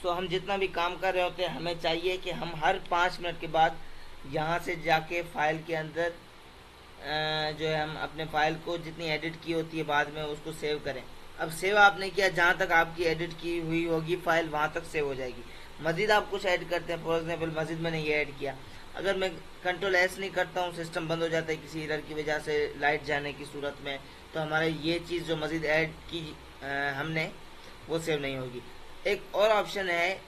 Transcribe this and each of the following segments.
सो हम जितना भी काम कर रहे होते हैं हमें चाहिए कि हम हर 5 मिनट के बाद यहाँ से जाके फाइल के अंदर जो है हम अपने फाइल को जितनी एडिट की होती है बाद में उसको सेव करें। अब सेव आपने किया, जहाँ तक आपकी एडिट की हुई होगी फाइल वहाँ तक सेव हो जाएगी। मज़ीद आप कुछ ऐड करते हैं, फॉर एग्जांपल मज़ीद मैंने ये ऐड किया, अगर मैं कंट्रोल S नहीं करता हूँ सिस्टम बंद हो जाता है किसी एरर की वजह से, लाइट जाने की सूरत में, तो हमारा ये चीज़ जो मज़ीद ऐड की हमने वो सेव नहीं होगी। एक और ऑप्शन है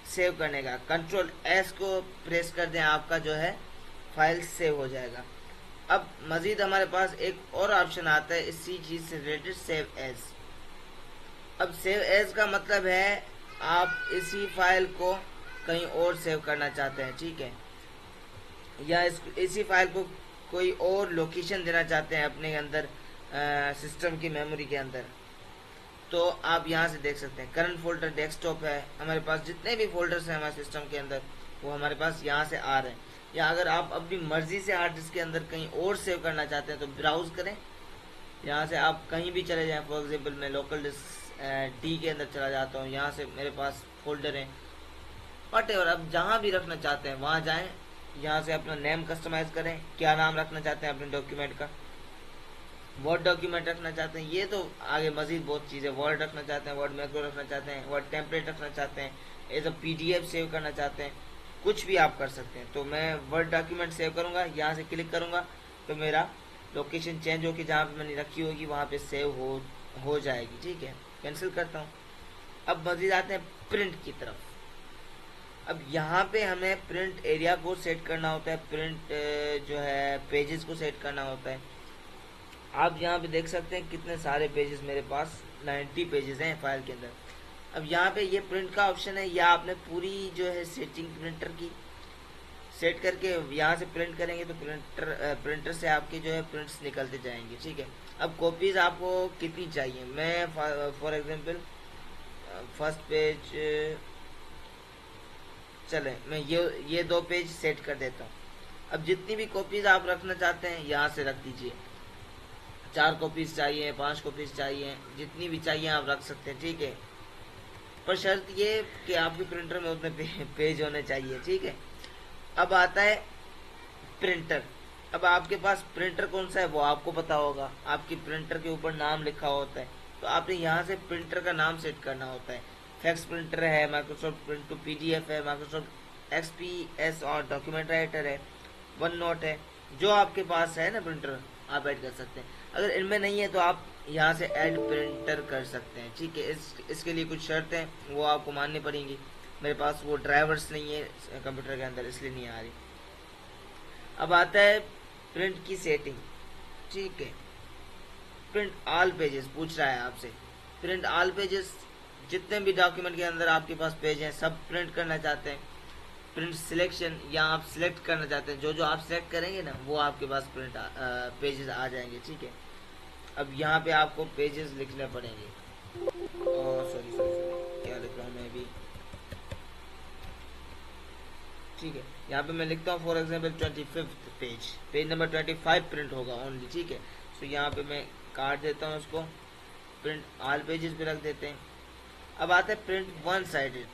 सेव करने का, कंट्रोल S को प्रेस कर दें, आपका जो है फाइल सेव हो जाएगा। अब मज़ीद हमारे पास एक और ऑप्शन आता है इसी चीज़ से रिलेटेड, सेव एज। अब सेव एज का मतलब है आप इसी फाइल को कहीं और सेव करना चाहते हैं, ठीक है, या इसी फाइल को कोई और लोकेशन देना चाहते हैं अपने अंदर सिस्टम की मेमोरी के अंदर, तो आप यहाँ से देख सकते हैं करंट फोल्डर डेस्कटॉप है, हमारे पास जितने भी फोल्डर्स हैं हमारे सिस्टम के अंदर वो हमारे पास यहाँ से आ रहे हैं। या अगर आप अपनी मर्जी से हार्ड डिस्क के अंदर कहीं और सेव करना चाहते हैं तो ब्राउज करें, यहाँ से आप कहीं भी चले जाएं। फॉर एग्जांपल मैं लोकल डिस्क डी के अंदर चला जाता हूँ, यहाँ से मेरे पास फोल्डर हैं वटेवर, अब जहाँ भी रखना चाहते हैं वहाँ जाएं, यहाँ से अपना नेम कस्टमाइज करें, क्या नाम रखना चाहते हैं अपने डॉक्यूमेंट का, वर्ड डॉक्यूमेंट रखना चाहते हैं, ये तो आगे मजीद बहुत चीज़ें, वर्ड रखना चाहते हैं, वर्ड मैक्रो रखना चाहते हैं, वर्ड टेम्पलेट रखना चाहते हैं, एज अ PDF सेव करना चाहते हैं, कुछ भी आप कर सकते हैं। तो मैं वर्ड डॉक्यूमेंट सेव करूँगा, यहाँ से क्लिक करूँगा तो मेरा लोकेशन चेंज होकर जहाँ पे मैंने रखी होगी वहाँ पे सेव हो जाएगी, ठीक है। कैंसिल करता हूँ। अब मजीद आते हैं प्रिंट की तरफ। अब यहाँ पे हमें प्रिंट एरिया को सेट करना होता है, प्रिंट जो है पेजेस को सेट करना होता है। आप यहाँ पे देख सकते हैं कितने सारे पेजेस मेरे पास 90 पेजेस हैं फाइल के अंदर। अब यहाँ पे ये प्रिंट का ऑप्शन है, या आपने पूरी जो है सेटिंग प्रिंटर की सेट करके यहाँ से प्रिंट करेंगे तो प्रिंटर से आपके जो है प्रिंट्स निकलते जाएंगे, ठीक है। अब कॉपीज़ आपको कितनी चाहिए, मैं फॉर एग्जांपल फर्स्ट पेज, चले मैं ये 2 पेज सेट कर देता हूँ। अब जितनी भी कॉपीज़ आप रखना चाहते हैं यहाँ से रख दीजिए, 4 कॉपीज़ चाहिए, 5 कॉपीज़ चाहिए, जितनी भी चाहिए आप रख सकते हैं, ठीक है, पर शर्त ये कि आपके प्रिंटर में उतने पेज होने चाहिए, ठीक है। अब आता है प्रिंटर। अब आपके पास प्रिंटर कौन सा है वो आपको पता होगा, आपकी प्रिंटर के ऊपर नाम लिखा होता है, तो आपने यहाँ से प्रिंटर का नाम सेट करना होता है। फैक्स प्रिंटर है, माइक्रोसॉफ्ट प्रिंट टू PDF है, माइक्रोसॉफ्ट XPS और डॉक्यूमेंट राइटर है, वन नोट है, जो आपके पास है ना प्रिंटर आप ऐड कर सकते हैं। अगर इनमें नहीं है तो आप यहाँ से ऐड प्रिंटर कर सकते हैं, ठीक है। इसके लिए कुछ शर्तें वो आपको माननी पड़ेंगी। मेरे पास वो ड्राइवर्स नहीं है कंप्यूटर के अंदर, इसलिए नहीं आ रही। अब आता है प्रिंट की सेटिंग, ठीक है। प्रिंट ऑल पेजेस पूछ रहा है आपसे, प्रिंट ऑल पेजेस, जितने भी डॉक्यूमेंट के अंदर आपके पास पेज हैं सब प्रिंट करना चाहते हैं। प्रिंट सिलेक्शन, या आप सिलेक्ट करना चाहते हैं, जो आप सिलेक्ट करेंगे ना वो आपके पास प्रिंट पेजेस आ जाएंगे, ठीक है। अब यहाँ पे आपको पेजेस लिखने पड़ेंगे, सॉरी क्या लिख रहा हूँ मैं अभी, ठीक है। यहाँ पे मैं लिखता हूँ for example 25 page number 25 print होगा ओनली, ठीक है। सो यहाँ पे मैं काट देता हूँ उसको, प्रिंट ऑल पेजेस पे रख देते हैं। अब आता है प्रिंट वन साइडेड।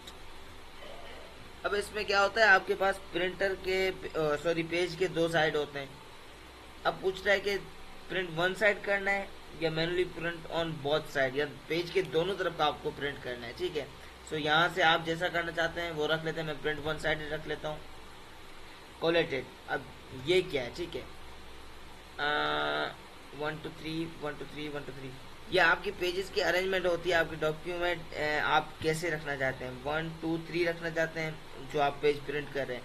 अब इसमें क्या होता है, आपके पास प्रिंटर के पेज के 2 साइड होते हैं। अब पूछ रहा है कि प्रिंट वन साइड करना है या manually print on both side, या पेज के दोनों तरफ का आपको प्रिंट करना है, ठीक है। सो यहाँ से आप जैसा करना चाहते हैं वो रख लेते हैं, मैं प्रिंट वन साइड रख लेता हूँ। कोलेटेड, अब ये क्या है, ठीक है, 1 2 3 1 2 3 1 2 3, ये आपकी पेजेस की अरेंजमेंट होती है। आपकी डॉक्यूमेंट आप कैसे रखना चाहते हैं, 1 2 3 रखना चाहते हैं जो आप पेज प्रिंट कर रहे हैं,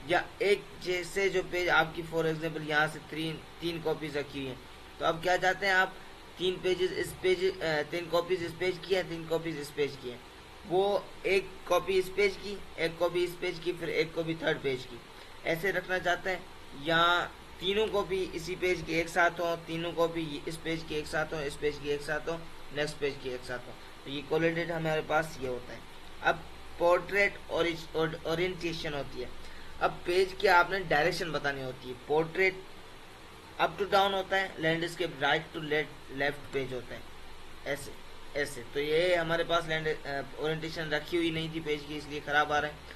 या एक जैसे जो पेज आपकी फॉर एग्जांपल यहाँ से 3 कॉपीज रखी हुई हैं, तो अब क्या चाहते हैं आप 3 पेजेस इस पेज 3 कॉपीज इस पेज की है, 3 कॉपीज इस पेज की है, वो एक कॉपी इस पेज की, एक कॉपी इस पेज की, फिर एक कॉपी थर्ड पेज की, ऐसे रखना चाहते हैं। या तीनों कॉपी इसी पेज की एक साथ हो, तीनों कॉपी इस पेज की एक साथ हो, इस पेज की एक साथ हो, नेक्स्ट पेज की एक साथ हो, तो ये कोलेटेड हमारे पास ये होता है। अब पोर्ट्रेट ओरिएंटेशन होती है। अब पेज की आपने डायरेक्शन बतानी होती है। पोर्ट्रेट अप टू डाउन होता है, landscape right to left page होता है, ऐसे ऐसे। तो ये हमारे पास लैंड ओरिएंटेशन रखी हुई नहीं थी पेज की, इसलिए ख़राब आ रहा है।